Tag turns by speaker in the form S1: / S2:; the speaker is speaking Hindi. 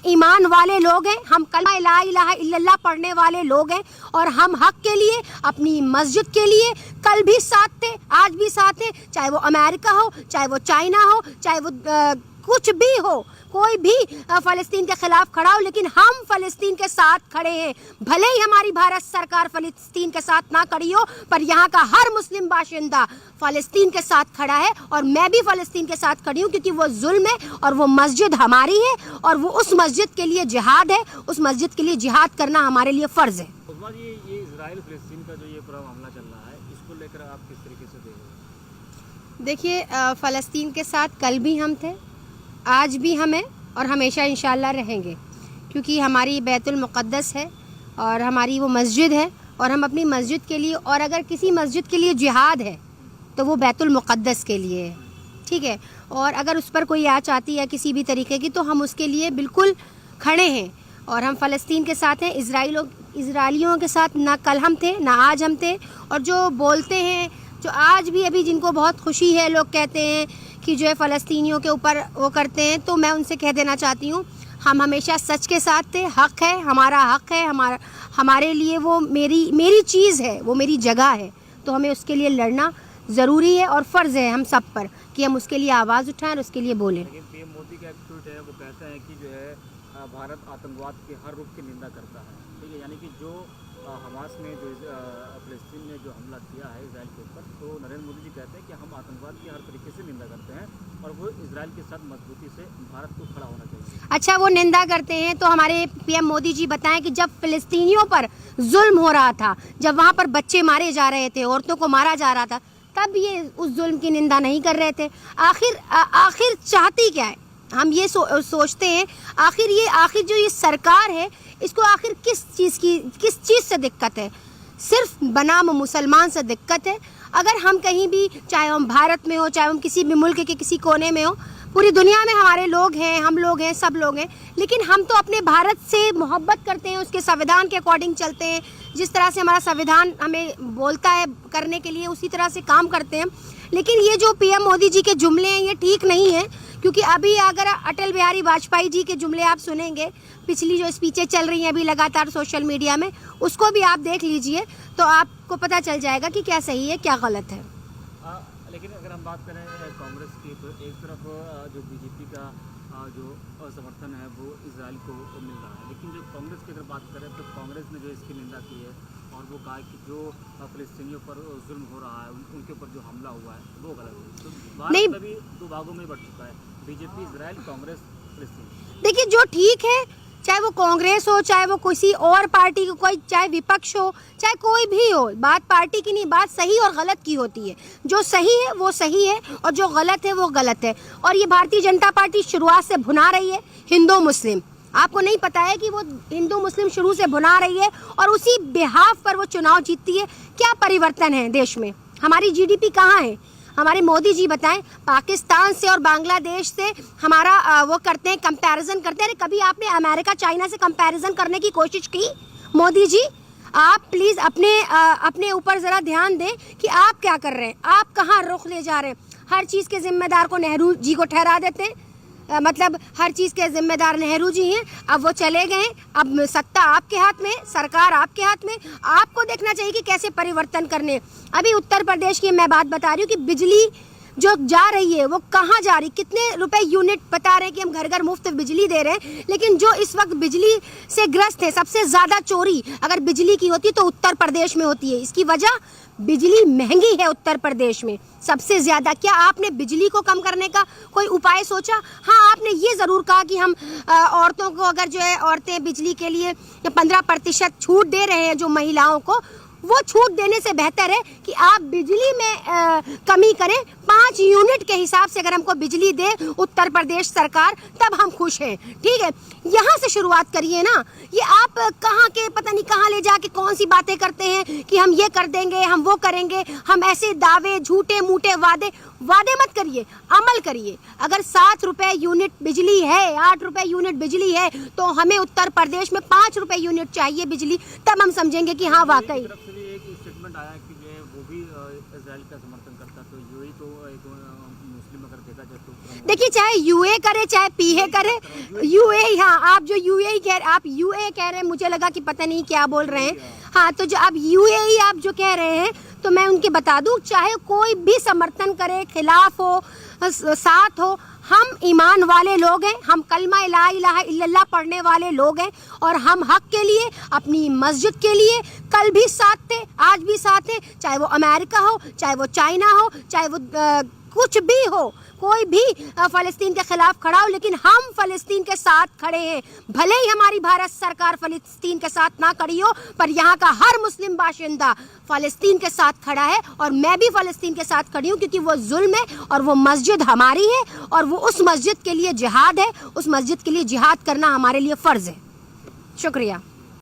S1: ईमान वाले लोग हैं, हम कलमा ला इलाहा इल्लल्लाह पढ़ने वाले लोग हैं और हम हक के लिए, अपनी मस्जिद के लिए कल भी साथ थे, आज भी साथ हैं। चाहे वो अमेरिका हो, चाहे वो चाइना हो, चाहे वो कुछ भी हो, कोई भी फ़लस्तीन के खिलाफ खड़ा हो, लेकिन हम फ़लस्तीन के साथ खड़े हैं। भले ही हमारी भारत सरकार फ़लस्तीन के साथ ना खड़ी हो, पर यहाँ का हर मुस्लिम बाशिंदा फ़लस्तीन के साथ खड़ा है और मैं भी फ़लस्तीन के साथ खड़ी हूँ, क्योंकि वो जुल्म है और वो मस्जिद हमारी है और वो उस मस्जिद के लिए जिहाद है, उस मस्जिद के लिए जिहाद करना हमारे लिए फ़र्ज़ है।
S2: ये इजराइल फ़लस्तीन का जो ये पूरा मामला चल रहा है, इसको लेकर आप किस तरीके से देख रहे हैं?
S1: देखिए, फ़लस्तीन के साथ कल भी हम थे, आज भी हम हैं और हमेशा इंशाल्लाह रहेंगे, क्योंकि हमारी बैतुल मुक़द्दस है और हमारी वो मस्जिद है और हम अपनी मस्जिद के लिए, और अगर किसी मस्जिद के लिए जिहाद है तो वो बैतुल मुक़द्दस के लिए है, ठीक है। और अगर उस पर कोई आँच आती है किसी भी तरीके की तो हम उसके लिए बिल्कुल खड़े हैं और हम फ़लस्तीन के साथ हैं। इजराइलियों के साथ ना कल हम थे ना आज हम थे। और जो बोलते हैं, जो आज भी अभी जिनको बहुत खुशी है, लोग कहते हैं कि जो है फ़लस्तीनियों के ऊपर वो करते हैं, तो मैं उनसे कह देना चाहती हूँ, हम हमेशा सच के साथ थे। हक़ है, हमारा हक़ है, हमारे लिए वो मेरी चीज़ है, वो मेरी जगह है, तो हमें उसके लिए लड़ना ज़रूरी है और फ़र्ज़ है हम सब पर कि हम उसके लिए आवाज़ उठाएं और उसके लिए बोलें।
S2: लेकिन पीएम मोदी का एक ट्वीट है, वो कहते हैं कि जो है भारत आतंकवाद के हर रूप की निंदा करता है, ठीक है। यानी कि जो हमास ने जो फ़लस्तीन ने जो हमला किया है इजराइल के ऊपर, तो नरेंद्र मोदी जी कहते हैं कि हम आतंकवाद की हर तरीके से निंदा करते हैं और वो इजराइल के साथ मजबूती से भारत को खड़ा होना चाहिए।
S1: अच्छा, वो निंदा करते हैं तो हमारे पीएम मोदी जी बताएं कि जब फ़लस्तीनियों पर जुल्म हो रहा था, जब वहाँ पर बच्चे मारे जा रहे थे, औरतों को मारा जा रहा था, तब ये उस जुल्म की निंदा नहीं कर रहे थे। आखिर चाहती क्या है? हम ये सोचते हैं, आखिर जो ये सरकार है, इसको आखिर किस चीज़ से दिक्कत है? सिर्फ बनाम मुसलमान से दिक्कत है। अगर हम कहीं भी, चाहे हम भारत में हो, चाहे हम किसी भी मुल्क के किसी कोने में हो, पूरी दुनिया में हमारे लोग हैं, हम लोग हैं, सब लोग हैं, लेकिन हम तो अपने भारत से मोहब्बत करते हैं, उसके संविधान के अकॉर्डिंग चलते हैं। जिस तरह से हमारा संविधान हमें बोलता है करने के लिए, उसी तरह से काम करते हैं। लेकिन ये जो पीएम मोदी जी के जुमले हैं, ये ठीक नहीं है, क्योंकि अभी अगर अटल बिहारी वाजपेयी जी के जुमले आप सुनेंगे, पिछली जो स्पीचें चल रही हैं अभी लगातार सोशल मीडिया में, उसको भी आप देख लीजिए तो आपको पता चल जाएगा कि क्या सही है क्या गलत है।
S2: लेकिन अगर हम बात करें कांग्रेस की, तो एक तरफ जो बीजेपी का जो समर्थन है वो इजराइल को मिल रहा है, लेकिन जो कांग्रेस की अगर बात करें तो कांग्रेस ने जो इसकी निंदा की है और वो कहा कि जो फ़लस्तीनियों पर जुल्म हो रहा है, उनके ऊपर जो हमला हुआ है वो गलत है। तो भारत में भी दो भागों में बढ़ चुका है, बीजेपी इजराइल, कांग्रेस फ़लस्तीन।
S1: देखिए, जो ठीक है, चाहे वो कांग्रेस हो, चाहे वो किसी और पार्टी को, कोई चाहे विपक्ष हो, चाहे कोई भी हो, बात पार्टी की नहीं, बात सही और गलत की होती है। जो सही है वो सही है और जो गलत है वो गलत है। और ये भारतीय जनता पार्टी शुरुआत से भुना रही है हिंदू मुस्लिम। आपको नहीं पता है कि वो हिंदू मुस्लिम शुरू से भुना रही है और उसी बिहाफ पर वो चुनाव जीतती है। क्या परिवर्तन है देश में? हमारी जीडीपी कहाँ है? हमारे मोदी जी बताएं, पाकिस्तान से और बांग्लादेश से हमारा वो करते हैं, कंपैरिजन करते हैं। अरे कभी आपने अमेरिका चाइना से कंपैरिजन करने की कोशिश की? मोदी जी, आप प्लीज़ अपने ऊपर ज़रा ध्यान दें कि आप क्या कर रहे हैं, आप कहाँ रुख ले जा रहे हैं। हर चीज़ के जिम्मेदार को नेहरू जी को ठहरा देते हैं, मतलब हर चीज़ के जिम्मेदार नेहरू जी हैं। अब वो चले गए, अब सत्ता आपके हाथ में, सरकार आपके हाथ में। आपको देखना चाहिए कि कैसे परिवर्तन करने। अभी उत्तर प्रदेश की मैं बात बता रही हूँ कि बिजली जो जा रही है वो कहाँ जा रही, कितने रुपए यूनिट बता रहे हैं कि हम घर घर मुफ्त बिजली दे रहे हैं, लेकिन जो इस वक्त बिजली से ग्रस्त है, सबसे ज़्यादा चोरी अगर बिजली की होती है तो उत्तर प्रदेश में होती है। इसकी वजह, बिजली महंगी है उत्तर प्रदेश में सबसे ज़्यादा। क्या आपने बिजली को कम करने का कोई उपाय सोचा? हाँ, आपने ये ज़रूर कहा कि हम औरतों को, अगर जो है औरतें बिजली के लिए 15% छूट दे रहे हैं जो महिलाओं को, वो छूट देने से बेहतर है कि आप बिजली में कमी करें। 5 यूनिट के हिसाब से अगर हमको बिजली दे उत्तर प्रदेश सरकार, तब हम खुश हैं, ठीक है। यहाँ से शुरुआत करिए ना। ये आप कहाँ के पता नहीं कहाँ ले जाके कौन सी बातें करते हैं कि हम ये कर देंगे, हम वो करेंगे, हम ऐसे दावे, झूठे मूठे वादे मत करिए, अमल करिए। अगर 7 रुपए यूनिट बिजली है, 8 रुपए यूनिट बिजली है, तो हमें उत्तर प्रदेश में 5 रुपए यूनिट चाहिए बिजली, तब हम समझेंगे कि हाँ वाकई।
S2: एक स्टेटमेंट आया कि जो है वो भी इजराइल का समर्थन करता, तो यूएई तो एक मुस्लिम अगर का जो टुकड़ा
S1: देखिए, चाहे यूए करे चाहे पीए करे, यूए, हाँ, आप जो यूए आप यूए कह रहे हैं, मुझे लगा कि पता नहीं क्या बोल रहे हैं। हाँ, तो जो आप यूएई आप जो कह रहे हैं, तो मैं उनके बता दूं, चाहे कोई भी समर्थन करे, खिलाफ हो, साथ हो, हम ईमान वाले लोग हैं, हम कलमा ला इलाहा इल्लल्लाह पढ़ने वाले लोग हैं, और हम हक के लिए, अपनी मस्जिद के लिए कल भी साथ थे, आज भी साथ हैं, चाहे वो अमेरिका हो, चाहे वो चाइना हो, चाहे वो कुछ भी हो, कोई भी फ़लस्तीन के खिलाफ खड़ा हो, लेकिन हम फ़लस्तीन के साथ खड़े हैं। भले ही हमारी भारत सरकार फ़लस्तीन के साथ ना खड़ी हो, पर यहाँ का हर मुस्लिम बाशिंदा फ़लस्तीन के साथ खड़ा है, और मैं भी फ़लस्तीन के साथ खड़ी हूँ, क्योंकि वो जुल्म है और वो मस्जिद हमारी है, और वो उस मस्जिद के लिए जिहाद है, उस मस्जिद के लिए जिहाद करना हमारे लिए फ़र्ज़ है। शुक्रिया।